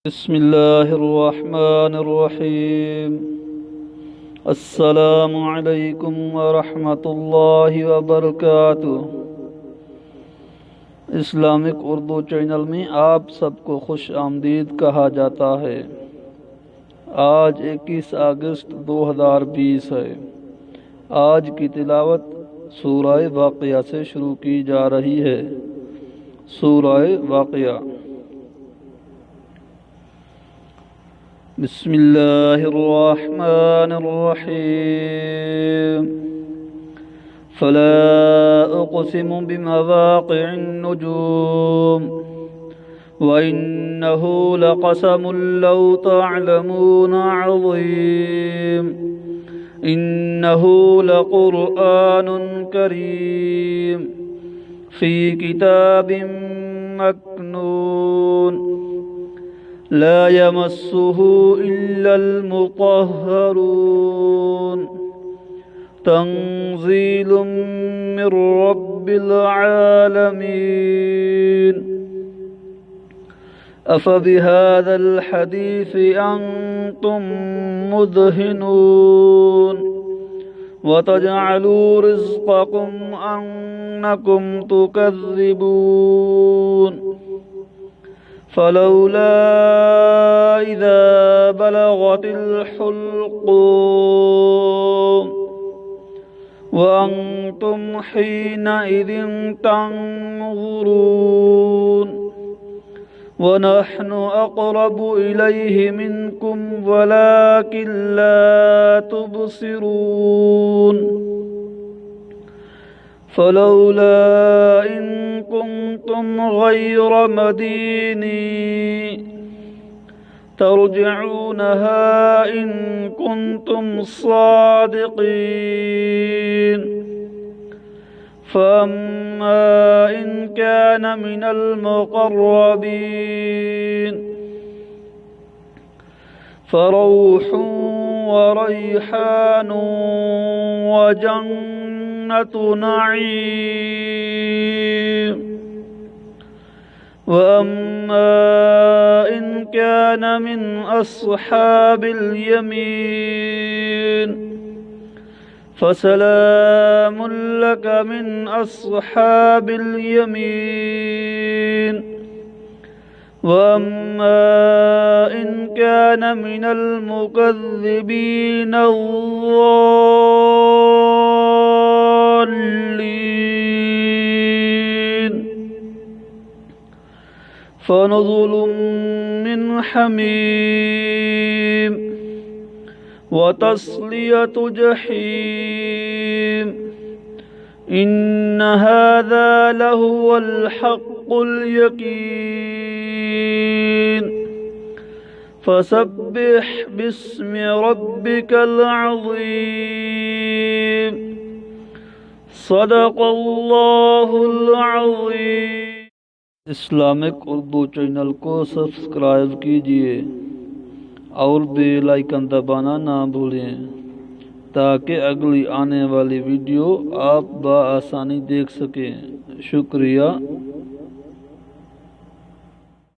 बिस्मिल्लाहिर्रहमानिर्रहीम। अस्सलामु अलैकुम वरहमतुल्लाहि वबरकातुह। इस्लामिक उर्दू चैनल में आप सबको खुश आमदीद कहा जाता है। आज 21 अगस्त 2020 है। आज की तिलावत सूरह वाक़िया से शुरू की जा रही है। सूरह वाक़िया। बिस्मिल्लाहिर्रहमानिर्रहीम। फला उक़सिमु बिमवाक़िअन नुजूम व इन्नहु लक़समुन लौ तअलमून अज़ीम। इन्नहु लक़ुरआनुन करीम फ़ी किताबिन मकनून ला यमस्सुहु इल्लल मुतह्हरून। तंज़ीलुम मिर रब्बिल आलमीन। अफ़बिहाज़ल हदीसी अंतुम मुदहिनून व तजअलू रिज़्क़कुम अन्नकुम तुकज़्ज़िबून। फलौला इज़ा बलगतिल हुल्क़ूम व अंतुम हीनइज़िन तंज़ुरून व नहनु अक़रबु इलैहि मिनकुम वलाकिन ला तुबसिरून। फलौला इन कुंतुम गैर मदीनीन तर्जिऊनहा इन कुंतुम सादिकीन। फअम्मा इन कान मिनल मुक़र्रबीन फरौहुन व रैहानुन व जन्नतु नईम। व अम्मा इन कान मिन अस्हाबिल यमीन फसलामुन लक मिन अस्हाबिल यमीन। व अम्मा इन कान मिनल मुकज़्ज़िबीन अज़्ज़ाल्लीन फनुज़ुलुम मिन हमीम व तस्लियतु जहीम। इन्न हाज़ा लहुवल हक़्क़ुल यक़ीन। फसब्बिह बिस्मि रब्बिकल अज़ीम। सदक़ल्लाहुल अज़ीम। इस्लामिक उर्दू चैनल को सब्सक्राइब कीजिए और बेल आइकन दबाना ना भूलें ताकि अगली आने वाली वीडियो आप बआसानी देख सकें। शुक्रिया।